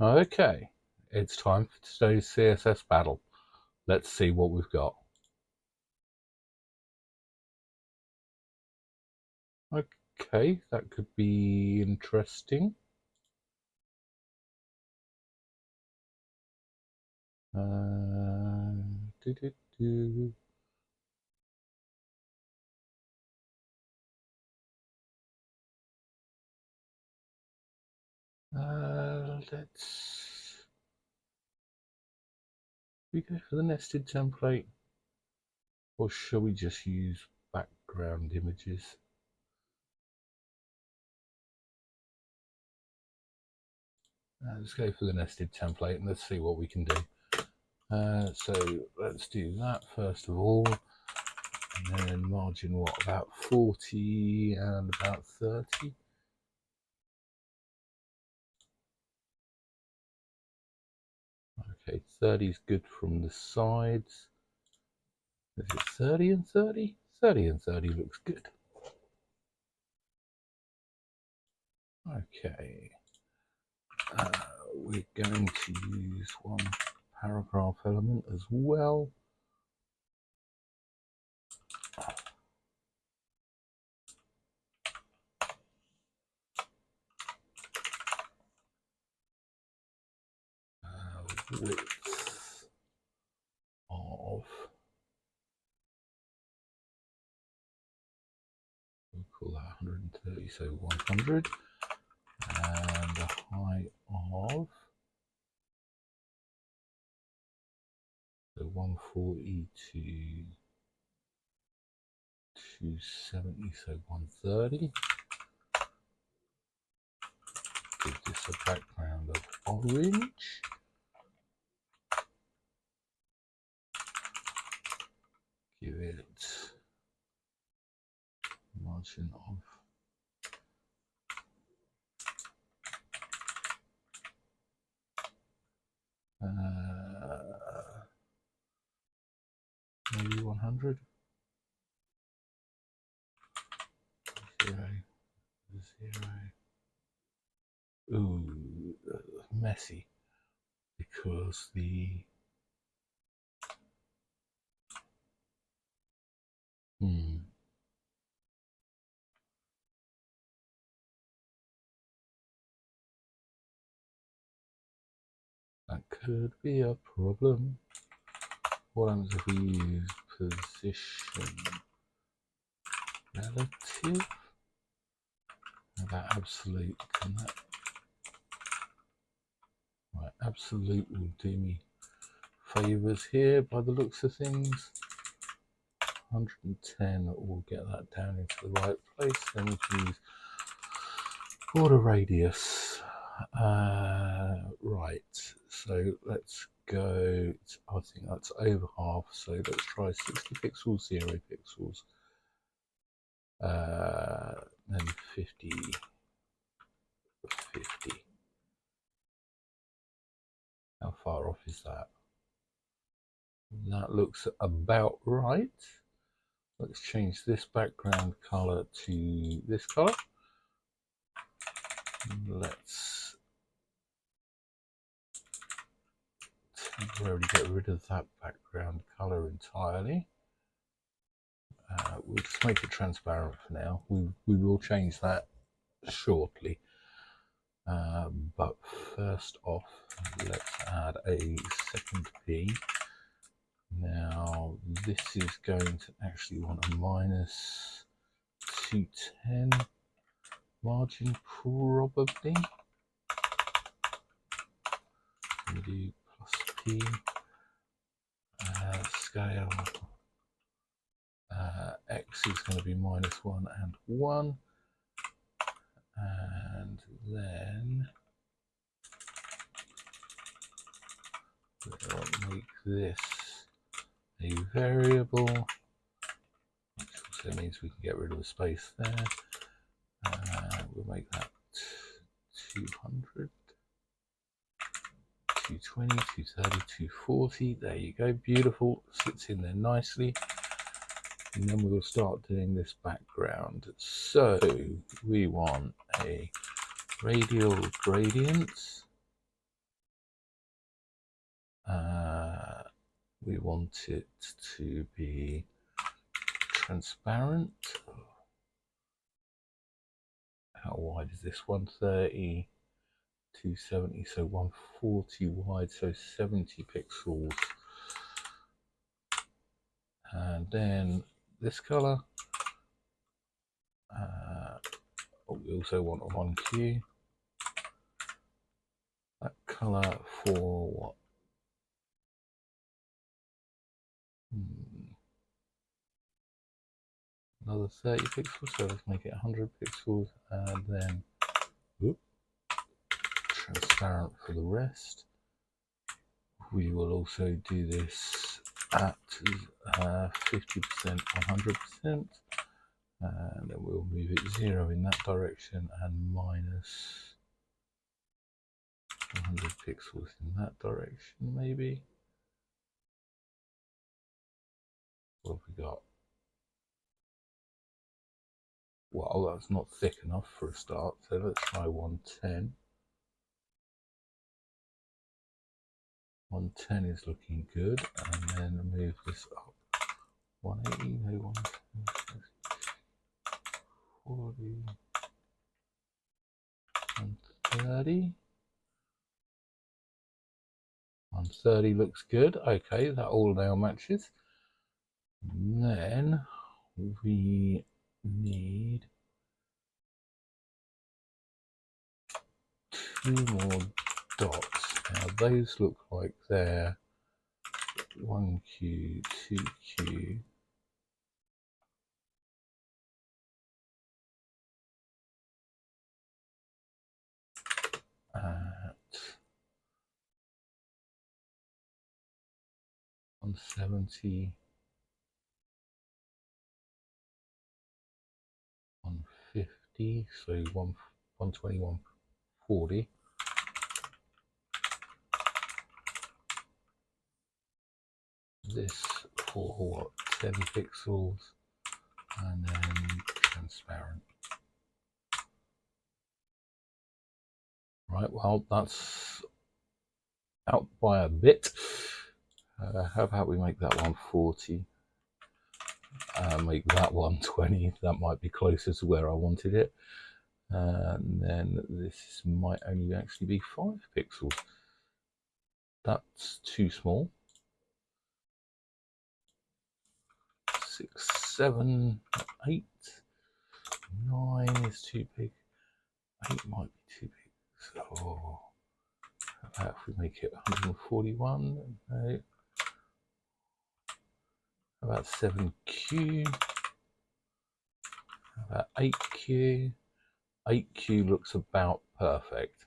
Okay, it's time for today's CSS battle. Let's see what we've got. Okay, that could be interesting. Do, do, do. Let's we go for the nested template, or shall we just use background images? Let's go for the nested template and let's see what we can do. So let's do that first of all, and then margin what, about 40 and about 30. Okay, 30 is good from the sides. Is it 30 and 30? 30 and 30 looks good. Okay. We're going to use one paragraph element as well. Width of, we'll call that 130, so 100, and a height of, so 140 to 270, so 130. Give this a background of orange. Give it margin of maybe 100. 0, 0. Ooh, messy, because the that could be a problem. What happens if we use position relative? About absolute, can that? Right, absolute will do me favors here by the looks of things. 110 will get that down into the right place. Then we can use border radius. Right, so let's go, I think that's over half, so let's try 60 pixels, 0 pixels, then 50, 50. How far off is that? That looks about right. Let's change this background color to this color. Let's temporarily get rid of that background color entirely. We'll just make it transparent for now. We will change that shortly. But first off, let's add a second P. Now this is going to actually want a minus 210 margin probably. We do plus P, scale, X is going to be -1 and 1, and then we'll make this a variable, which also means we can get rid of the space there. We'll make that 200, 220, 230, 240. There you go, beautiful, sits in there nicely. And then we'll start doing this background. So we want a radial gradient We want it to be transparent. How wide is this? 130, 270, so 140 wide, so 70 pixels. And then this color. We also want a 1Q. That color for what? Another 30 pixels, so let's make it 100 pixels, and then transparent for the rest. We will also do this at 50%, 100%, and then we'll move it 0 in that direction and minus 100 pixels in that direction, maybe. What have we got? Well, that's not thick enough for a start, so let's try 110. 110 is looking good, and then move this up. 180, no, 140, 130. 130 looks good. Okay, that all now matches. And then we need 2 more dots. Now those look like they're 1Q, 2Q. At 170, 150, so 120, 140. This for what, 10 pixels, and then transparent. Right, well, that's out by a bit. How about we make that 140? Make that 120. That might be closer to where I wanted it. And then this might only actually be 5 pixels. That's too small. 6, 7, 8, 9 is too big. 8 might be too big. So how about if we make it 141? No. How about 7Q? How about 8Q? 8Q looks about perfect.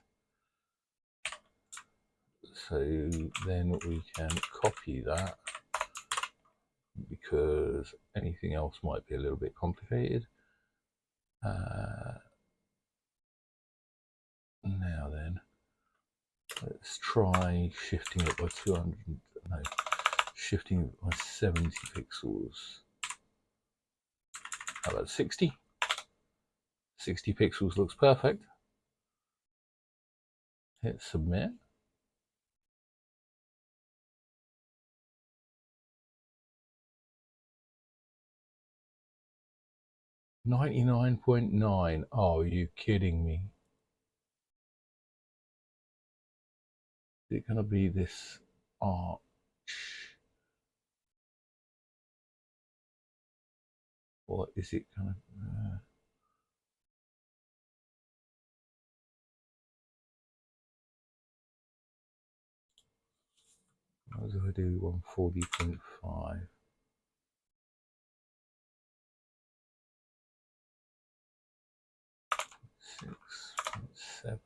So then we can copy that, because anything else might be a little bit complicated. Now then, let's try shifting it by 200, no, shifting it by 70 pixels. How about 60? 60 pixels looks perfect. Hit submit. $99.9. Oh, are you kidding me? Is it going to be this arch? Or is it going to... What do I do? 140.5. 6.7.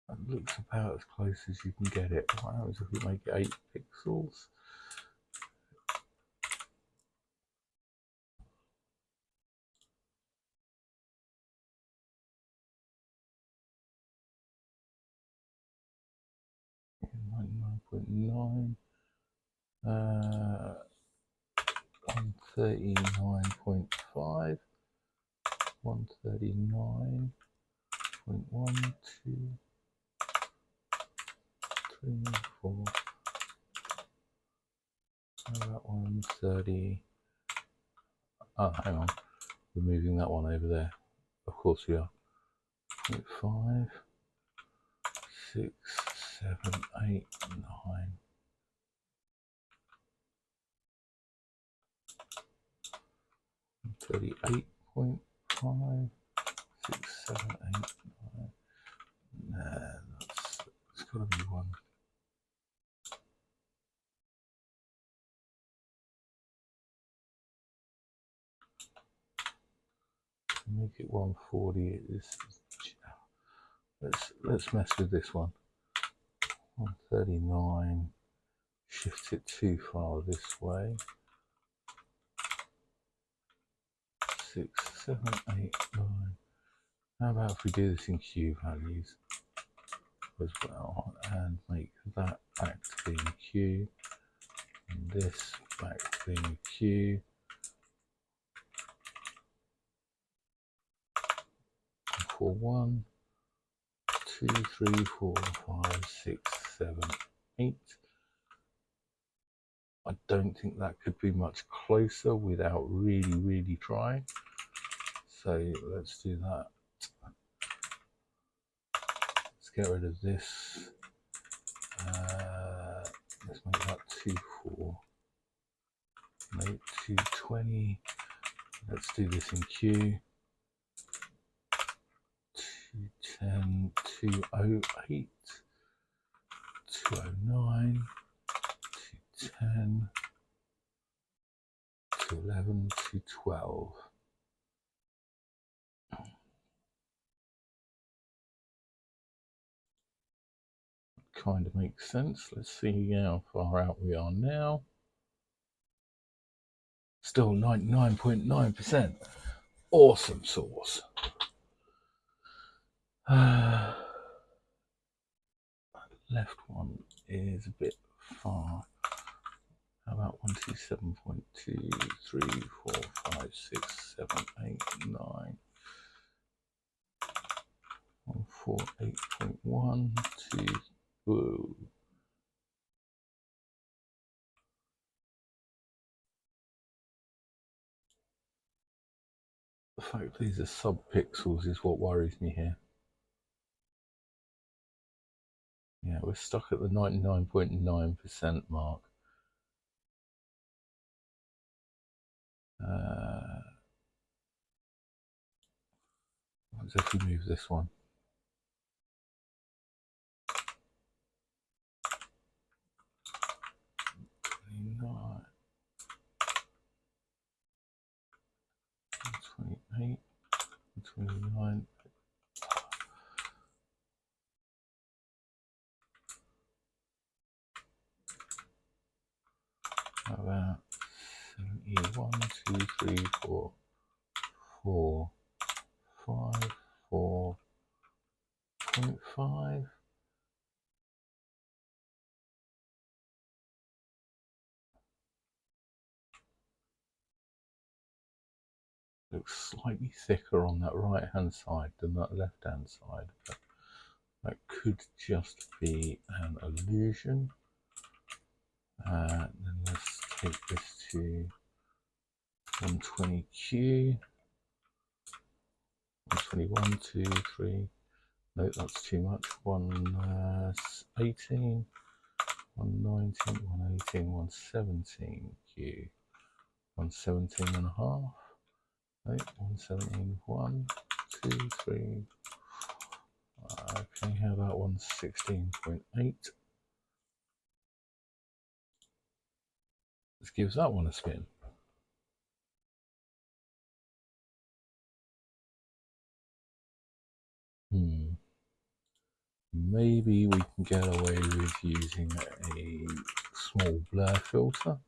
That looks about as close as you can get it. What happens if we make it 8 pixels? $99.9. 139.5, 139.1, 2, 3, 4. How about 130? Oh, hang on. We're moving that one over there. Of course we are. 5, 6, 7, 8, 9. 38.5, 6, 7, 8, 9. Nah, it's got to be one. Make it 140. Let's mess with this one. 139. Shift it too far this way. 6, 7, 8, 9. How about if we do this in Q values as well, and make that back to being Q, and this back to being Q. For 1, 2, 3, 4, 5, 6, 7, 8. I don't think that could be much closer without really trying. So let's do that. Let's get rid of this. Let's make that 2, 4. Make 220. Let's do this in Q. 210, 208, 209, 210, 211, 212. Kind of makes sense. Let's see how far out we are now. Still 99.9%. Awesome sauce. Left one is a bit far. How about 127.2, 3, 4, 5, 6, 7, 8, 9. 148.1, 2. Whoa. The fact these are sub-pixels is what worries me here. Yeah, we're stuck at the 99.9% mark. What if we move this one? Nine, 28, 29. How about 71, 2, 3, 4, 4, 5, 4.5. Looks slightly thicker on that right hand side than that left hand side, but that could just be an illusion. Then let's take this to 120Q, 121, 2, 3. No, that's too much. 118, 119, 118, 117Q, 117 and a half. No, 117, 1, 2, 3. Okay, how about 116.8? Let's give that one a spin. Maybe we can get away with using a small blur filter.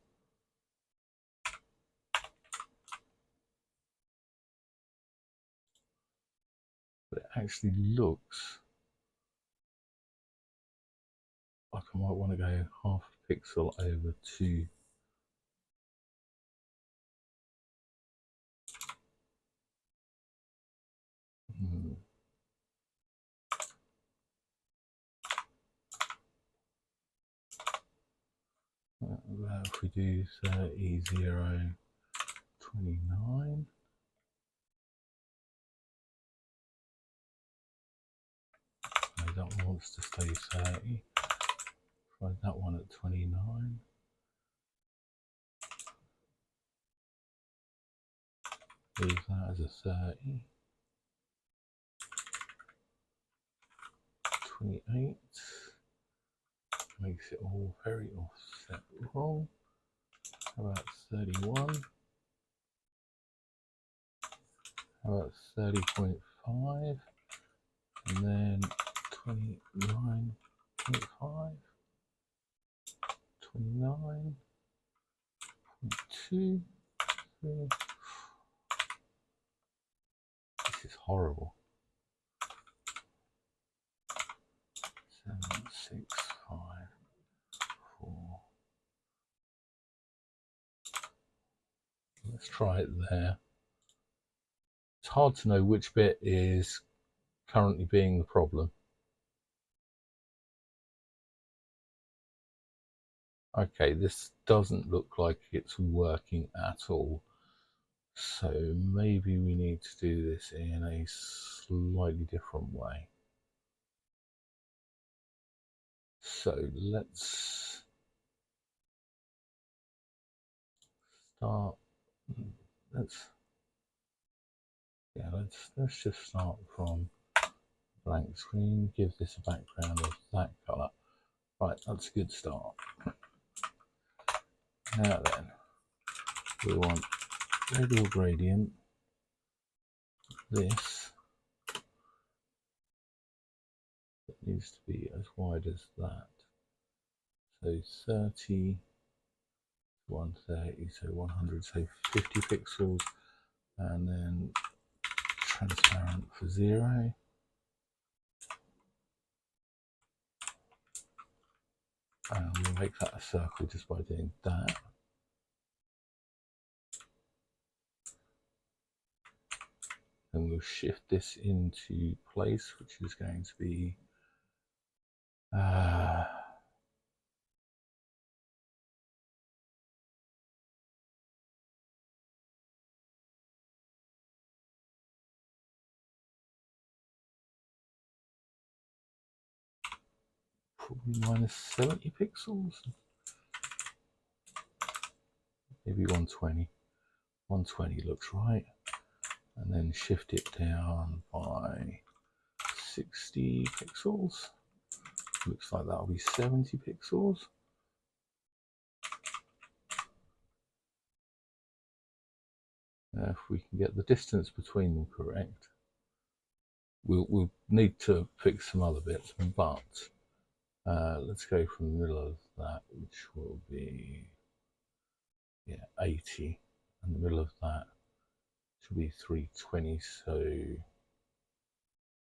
But it actually looks like I might want to go half a pixel over to If we do 30, 0, 29. No, that one wants to stay 30. Try that one at 29. Leave that as a 30. 28. Makes it all very offset wrong. How about 31? How about 30.5? And then 29.5. 29.2. This is horrible. 7, 6, 5, 4. Let's try it there. It's hard to know which bit is currently being the problem. Okay, this doesn't look like it's working at all. So maybe we need to do this in a slightly different way. So let's start. Let's just start from blank screen. Give this a background of that color. Right, that's a good start. Now then, we want radial gradient. This needs to be as wide as that. So 30, 130, so 100, so 50 pixels, and then transparent for 0. And we'll make that a circle just by doing that. And we'll shift this into place, which is going to be probably minus 70 pixels, maybe 120. 120 looks right. And then shift it down by 60 pixels. Looks like that'll be 70 pixels. Now, if we can get the distance between them correct, we'll need to fix some other bits, but let's go from the middle of that, which will be 80, and the middle of that should be 320, so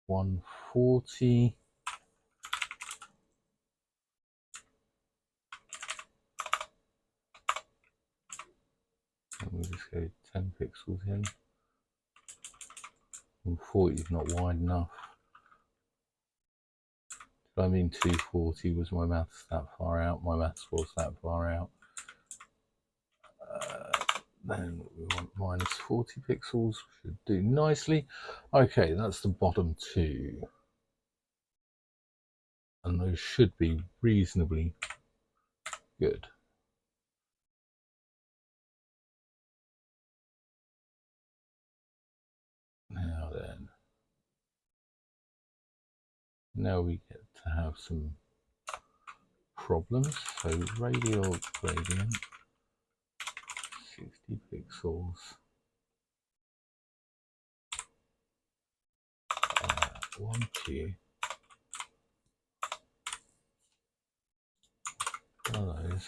140. And we'll just go 10 pixels in. 140 is not wide enough. Did I mean 240? Was my maths that far out? My maths was that far out. Then we want minus 40 pixels, should do nicely. Okay, that's the bottom two. And those should be reasonably good. Now then, now we get to have some problems. So radial gradient, 60 pixels. 1Q. One of those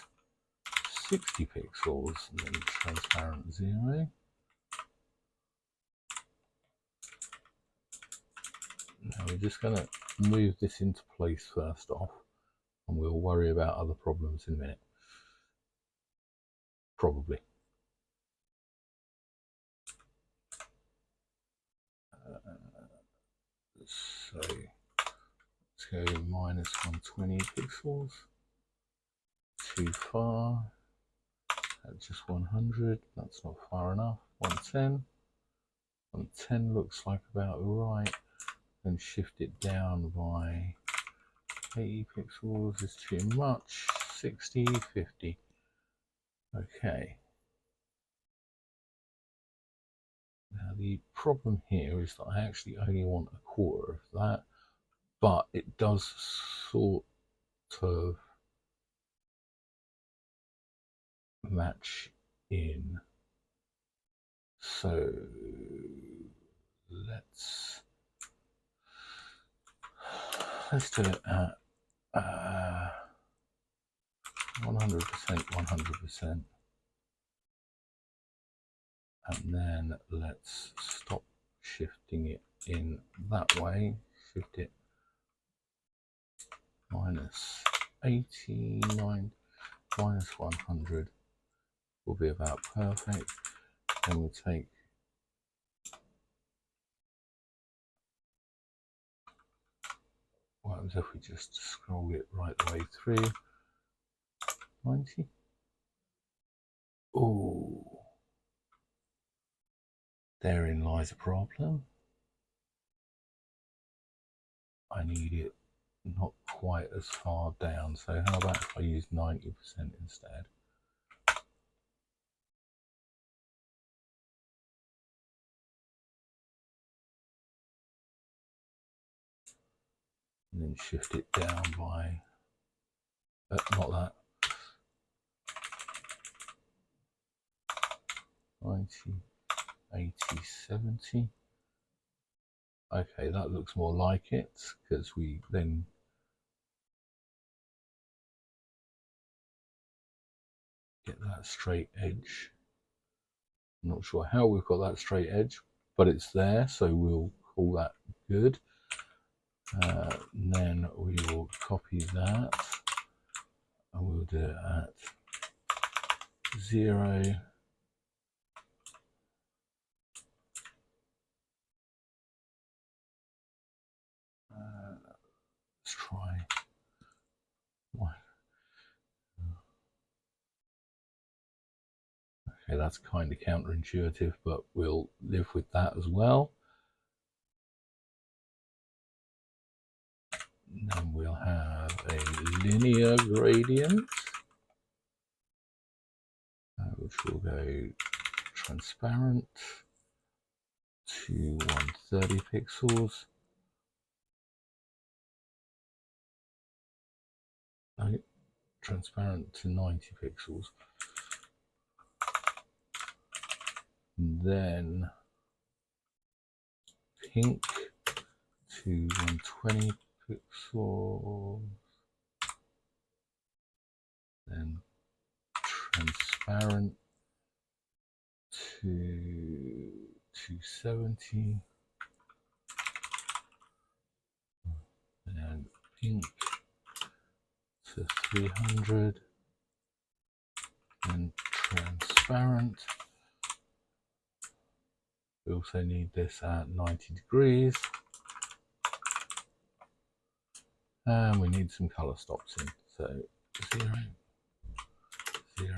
60 pixels, and then transparent 0. Now we're just going to move this into place first off, and we'll worry about other problems in a minute. Probably. So let's go minus 120 pixels. Too far. That's just 100. That's not far enough. 110. 110 looks like about right. Then shift it down by 80 pixels is too much. 60, 50. Okay. Now the problem here is that I actually only want a quarter of that, but it does sort of match in. So let's do it at 100%, 100%. And then let's stop shifting it in that way. Shift it minus 89 minus 100 will be about perfect. Then we'll take what happens if we just scroll it right the way through. 90. Oh, therein lies a problem. I need it not quite as far down. So how about if I use 90% instead? And then shift it down by, not that, 90, 80, 70. Okay, that looks more like it, because we then get that straight edge. I'm not sure how we've got that straight edge, but it's there, so we'll call that good. Then we will copy that, and we'll do it at 0. Let's try. Okay, that's kind of counterintuitive, but we'll live with that as well. And then we'll have a linear gradient, which will go transparent to 130 pixels. No, transparent to 90 pixels. And then pink to 120 pixels. Then transparent to 270. And pink to 300. And transparent. We also need this at 90 degrees. And we need some color stops in. So 0, 0,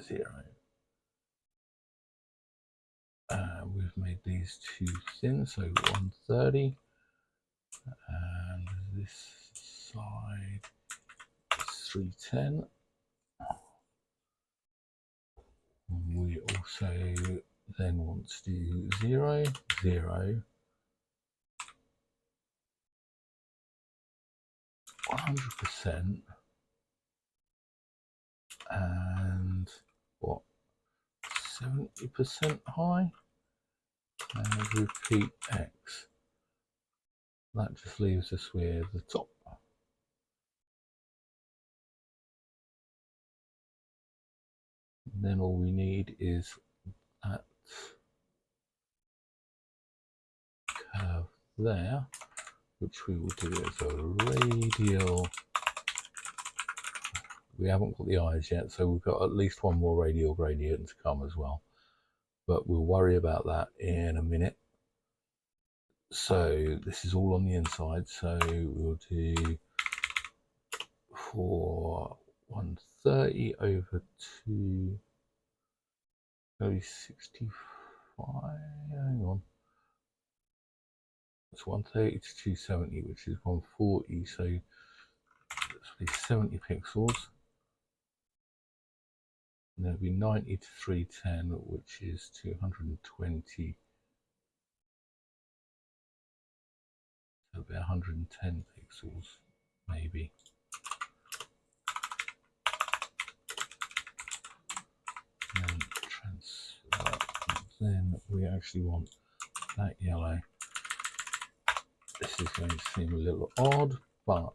0. We've made these too thin, so 130. And this side is 310. We also then want to do 0, 0, 100%, and what, 70% high, and repeat X. That just leaves us with the top. And then all we need is that curve there, which we will do as a radial. We haven't got the eyes yet, so we've got at least one more radial gradient to come as well. But we'll worry about that in a minute. So this is all on the inside, so we'll do for 30 over 2, going to be 65. Hang on. That's 130 to 270, which is 140. So let's be 70 pixels. And there'll be 90 to 310, which is 220. So it'll be 110 pixels, maybe. And then we actually want that yellow. This is going to seem a little odd, but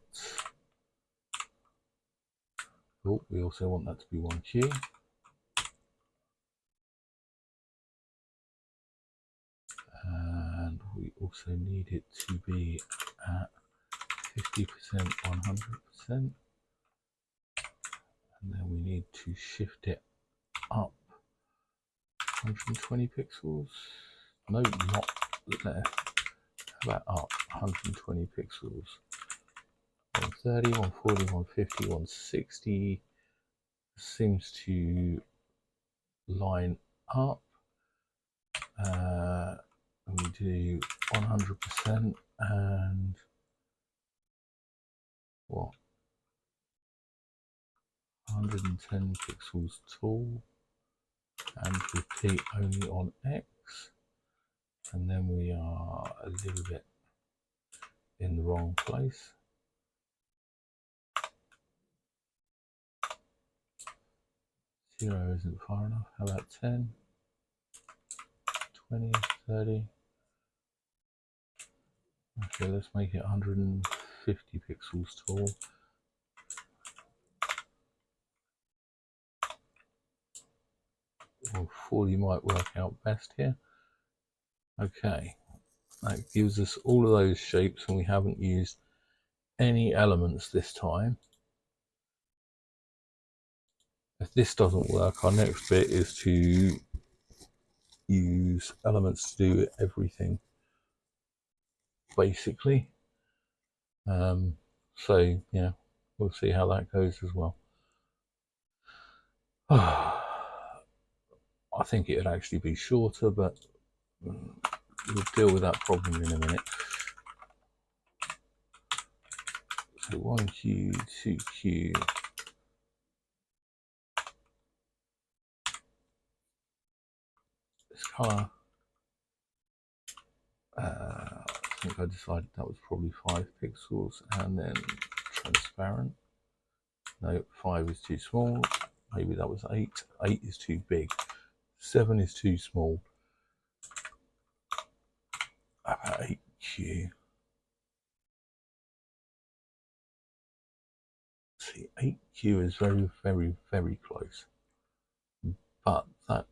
oh, we also want that to be 1Q. And we also need it to be at 50%, 100%. And then we need to shift it up 120 pixels. No, not there. How about up 120 pixels? 130, 140, 150, 160 seems to line up. We do 100% and what? 110 pixels tall, and repeat only on X. And then we are a little bit in the wrong place. 0 isn't far enough. How about 10, 20, 30? Okay, let's make it 150 pixels tall. Well, 40 might work out best here. Okay, that gives us all of those shapes, and we haven't used any elements this time. If this doesn't work, our next bit is to use elements to do everything, basically. So yeah, we'll see how that goes as well. I think it'd actually be shorter, but we'll deal with that problem in a minute. So 1Q, 2Q. This color, I think I decided that was probably 5 pixels, and then transparent. No, 5 is too small. Maybe that was 8. 8 is too big. 7 is too small. About 8Q. See, 8Q is very, very, very close. But that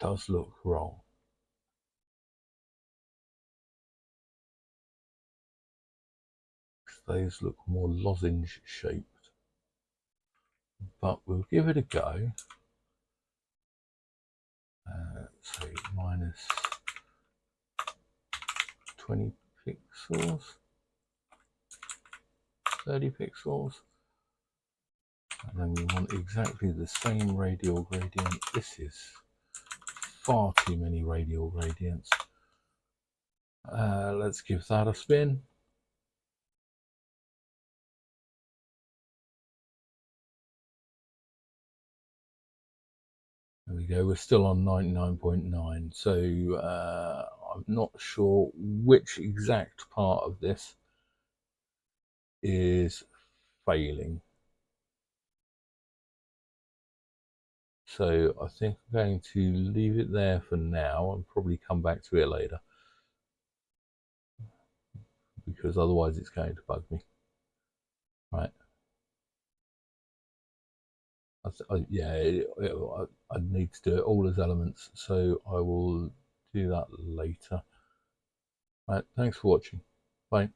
does look wrong. Those look more lozenge shaped. But we'll give it a go. So minus 20 pixels, 30 pixels. And then we want exactly the same radial gradient. This is far too many radial gradients. Let's give that a spin. There we go, we're still on 99.9. So I'm not sure which exact part of this is failing. So I think I'm going to leave it there for now and probably come back to it later, because otherwise it's going to bug me. Right. Yeah, I need to do it all as elements, so I will do that later. Right, thanks for watching. Bye.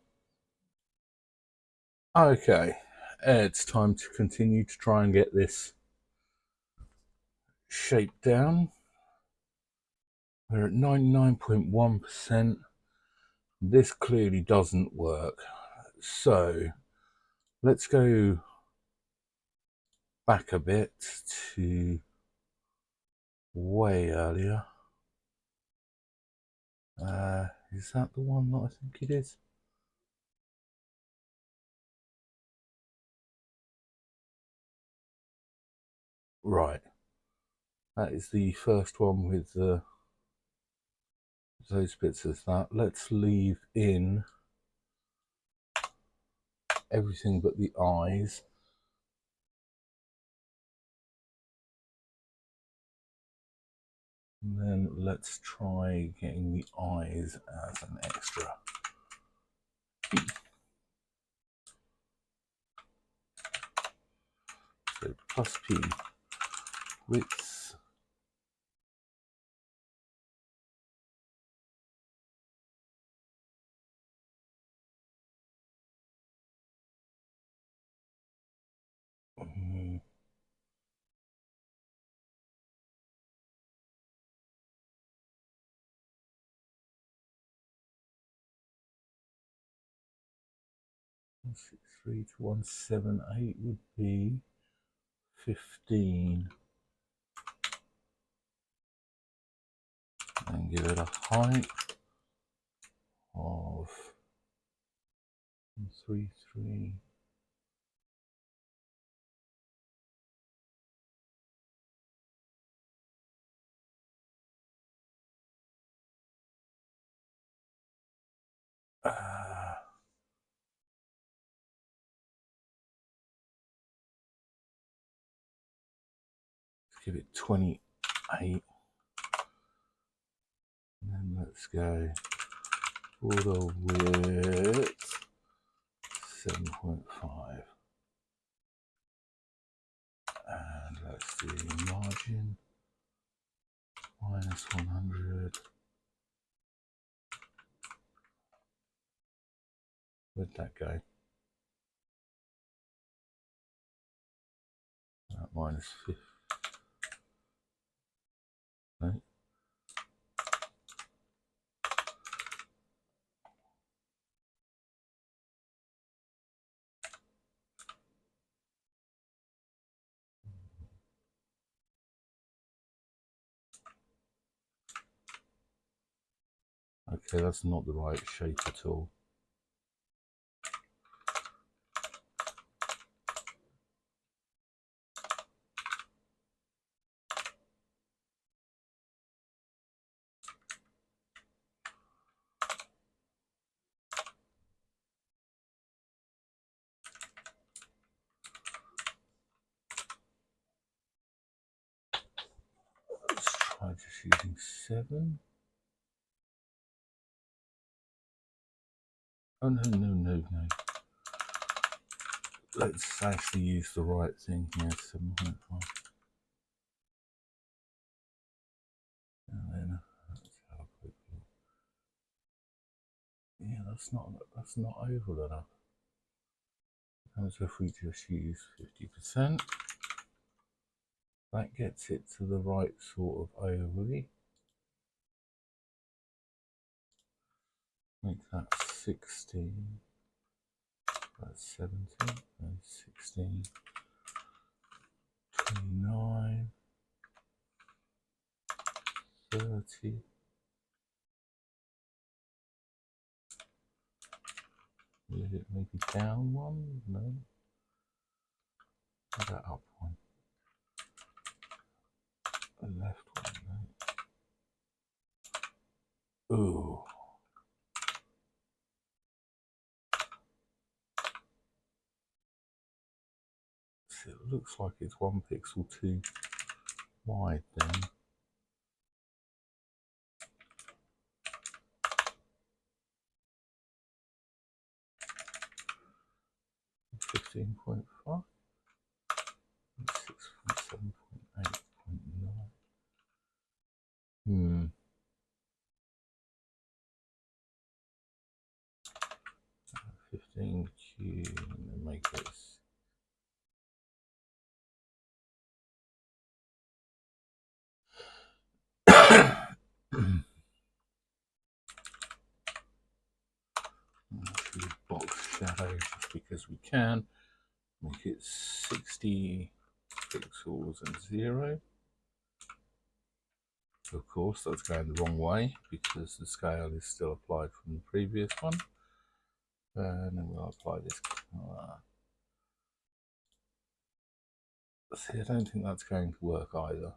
Okay, it's time to continue to try and get this shape down. We're at 99.1%. This clearly doesn't work. So Let's go back a bit to way earlier. Is that the one that I think it is? Right. That is the first one with those bits of that. Let's leave in everything but the eyes. And then let's try getting the eyes as an extra. So plus P widths. Six three to 178 would be 15. And give it a height of 133. Let's give it 28. And then let's go border width 7.5. And let's do margin minus 100. Where'd that go? Minus 50. No. Okay, that's not the right shape at all. Let's try just using 7. Oh, no. Let's actually use the right thing here, 7.5. And then let's have a quick look. Yeah, that's not oval enough. And so if we just use 50%, that gets it to the right sort of ovally. Make that 16. That's 17. And 16. 29. 30. Is it maybe down one? No. Put that up one. The left one, no. Ooh. So it looks like it's 1 pixel too wide then. 15.5. 6.7.8.9. 15Q, and make this. Box shadow just because we can. Make it 60 pixels and 0. Of course, that's going the wrong way because the scale is still applied from the previous one. And then we'll apply this color. See, I don't think that's going to work either.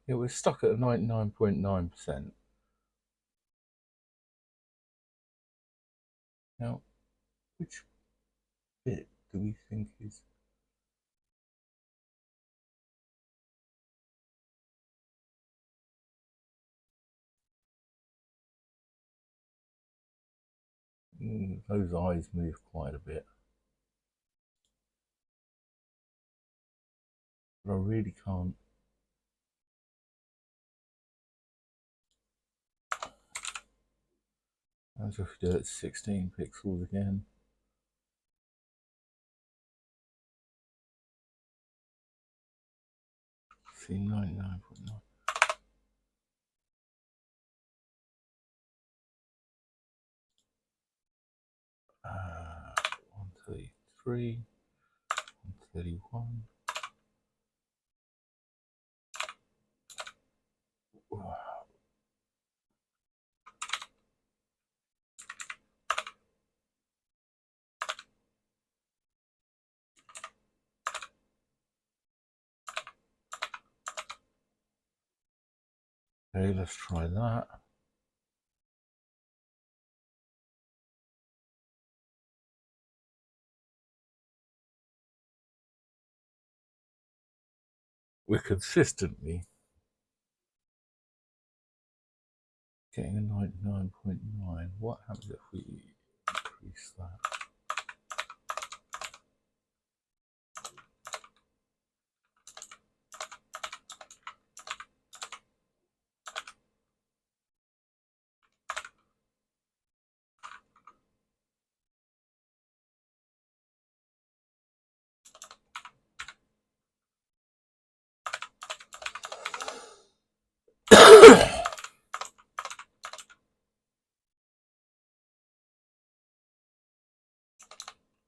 Yeah, we're stuck at 99.9%. Now, which bit do we think is... those eyes move quite a bit. But I really can't... As if we do it 16 pixels again. See, 99.9. 133, 131. Okay, let's try that. We're consistently getting a 99.9. What happens if we increase that?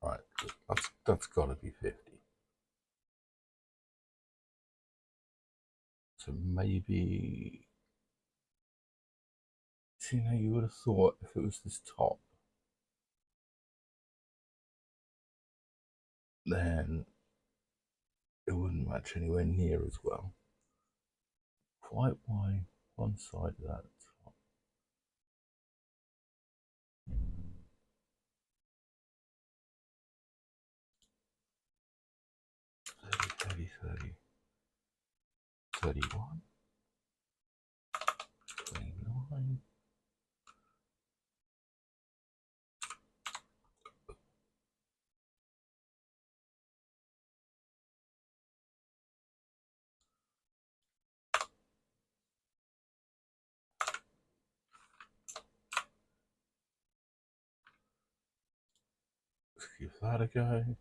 Right, that's got to be 50. So maybe, see, now you would have thought if it was this top, then it wouldn't match anywhere near as well. Quite why one side of that top. 30, 30, 31, 29. Let's give that a go.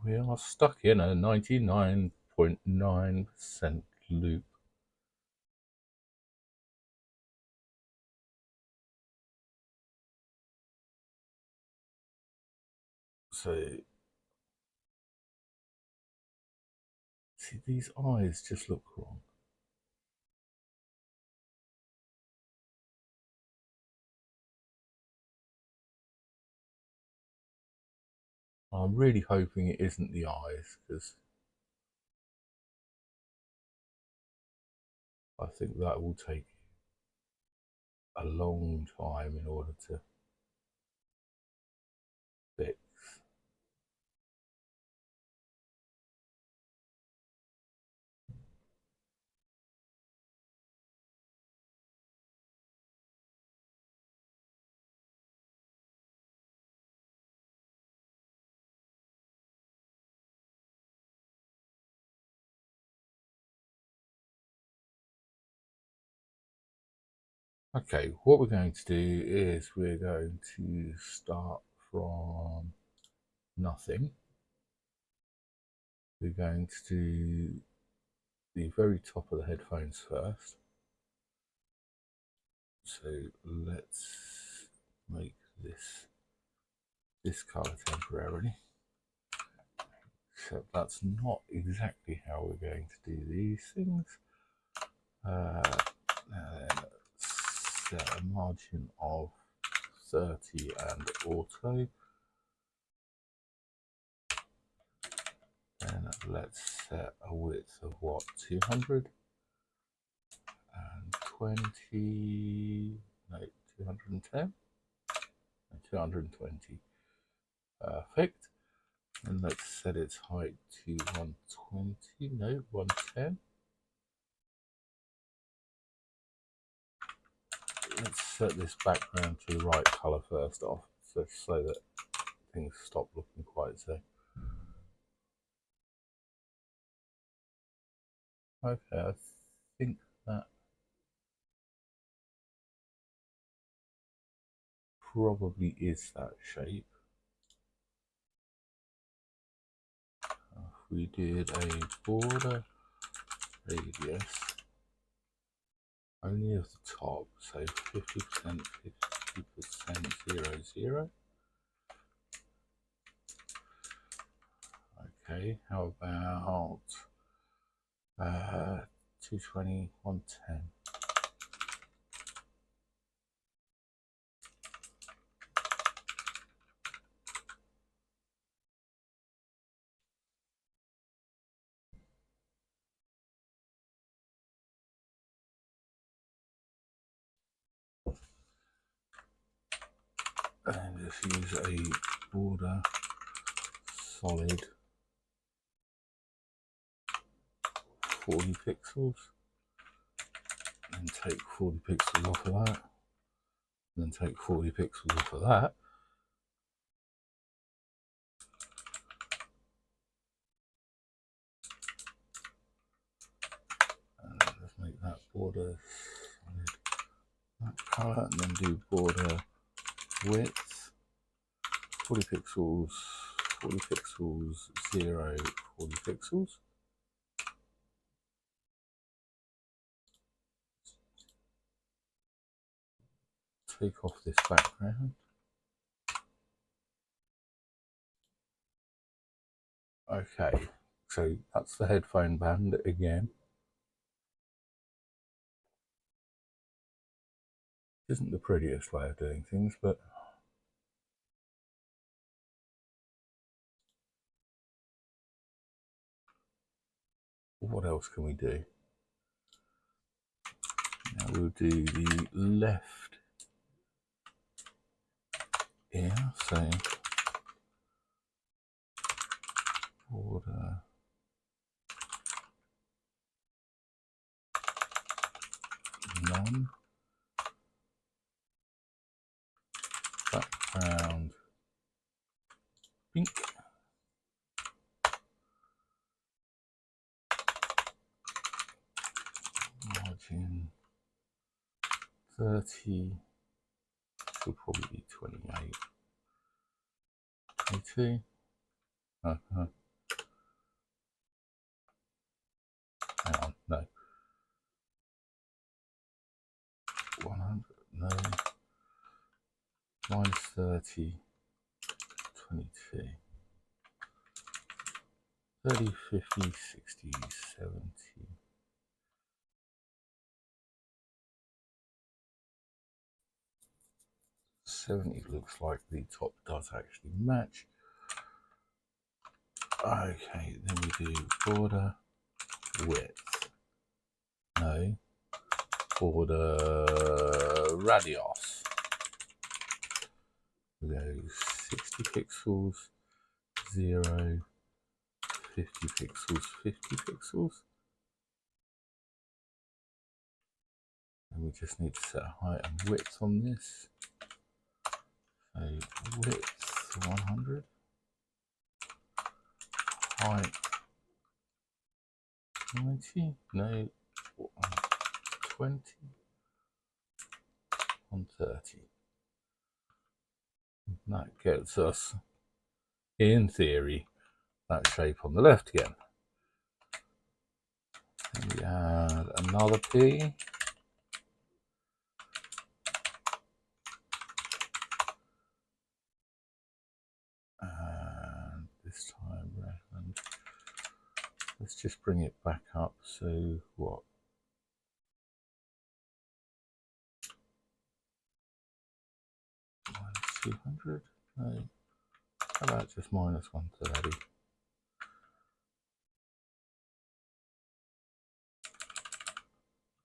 We are stuck in a 99.9% loop. So, see, these eyes just look wrong. I'm really hoping it isn't the eyes, because I think that will take a long time in order to fix. Okay, what we're going to do is we're going to start from nothing. We're going to do the very top of the headphones first. So let's make this color temporarily. So that's not exactly how we're going to do these things. Now then, set a margin of 30 and auto. Then let's set a width of what, 200 and 20, no, 210 and 220. Perfect. And let's set its height to 120, no, 110. Let's set this background to the right color first off, so that things stop looking quite so. Okay, I think that probably is that shape. If we did a border radius only of the top, so 50%, 50%, 0, 0. Okay, how about 220, 110? And just use a border solid 40 pixels, and take 40 pixels off of that, and then take 40 pixels off of that. And let's make that border solid that color, and then do border width 40 pixels, 40 pixels, 0, 40 pixels. Take off this background. Okay, so that's the headphone band again. Isn't the prettiest way of doing things, but what else can we do? Now we'll do the left ear, so border none, background pink, margin 30, should probably be 28, 22, hang on, no, 100, no, minus 30, 22, 30, 50, 60, 70. 70 looks like the top does actually match. Okay, then we do border width. No, border radius. We go 60 pixels, 0, 50 pixels, 50 pixels. And we just need to set a height and width on this. So width 100, height 90, no, 120, 130. That gets us, in theory, that shape on the left again. And we add another P. And this time, let's just bring it back up. So what? Minus 200. No. How about just minus 130?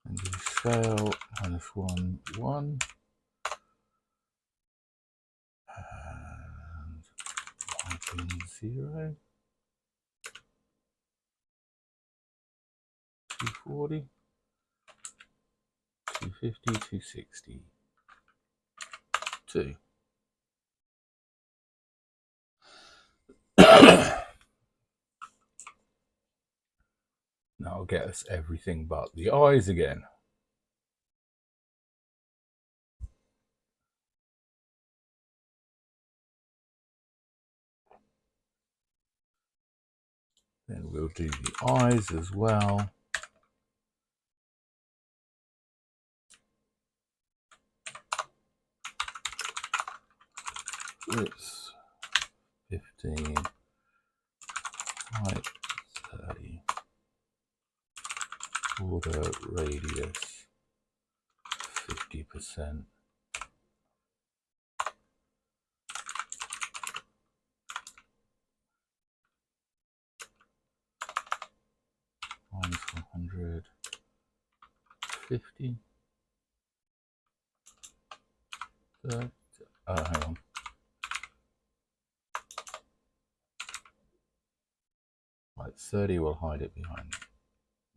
And the scale minus 1, 1. And margin 0. 240. 250, 260. 2. Now I'll get us everything but the eyes again. Then we'll do the eyes as well. It's 15, height 30, border radius 50%. Minus 100, 50. Hang on. Right, 30 will hide it behind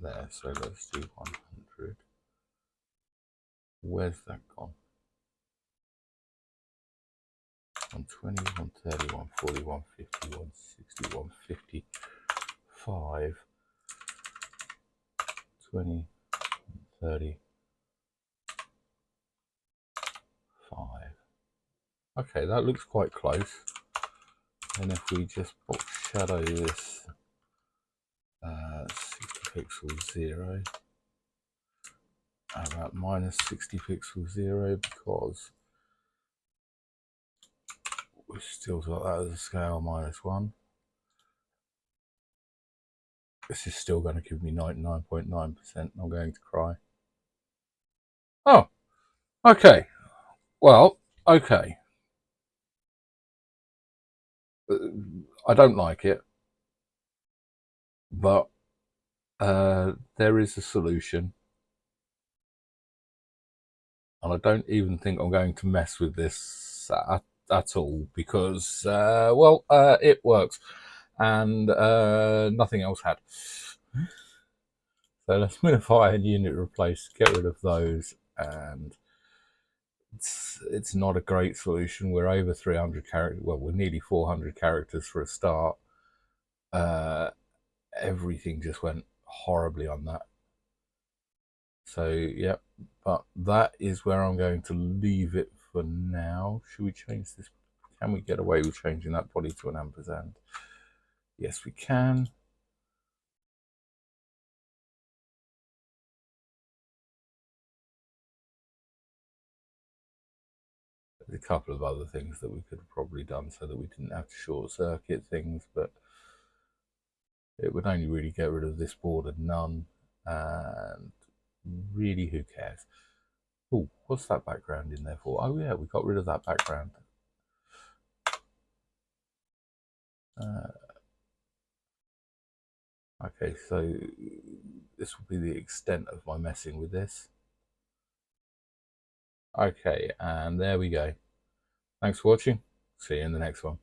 there, so let's do 100. Where's that gone? 120, 130, 140, 150, 160, 155, 20, 30, 5. Okay, that looks quite close. And if we just box shadow this 60 pixels 0, about minus 60 pixels 0, because we've still got that as a scale minus 1. This is still going to give me 99.9%. I'm going to cry. Oh, okay. Well, okay. I don't like it, but there is a solution. And I don't even think I'm going to mess with this at all because, well, it works. And nothing else had. So let's minify and unit replace, get rid of those, and it's not a great solution. We're over 300 characters. Well, we're nearly 400 characters for a start. Everything just went horribly on that. So yeah, but that is where I'm going to leave it for now. Should we change this? Can we get away with changing that body to an ampersand? Yes, we can. There's a couple of other things that we could have probably done so that we didn't have to short circuit things, but it would only really get rid of this border none, and really who cares? Oh, what's that background in there for? Oh yeah, we got rid of that background. Okay, so this will be the extent of my messing with this. Okay, and there we go. Thanks for watching. See you in the next one.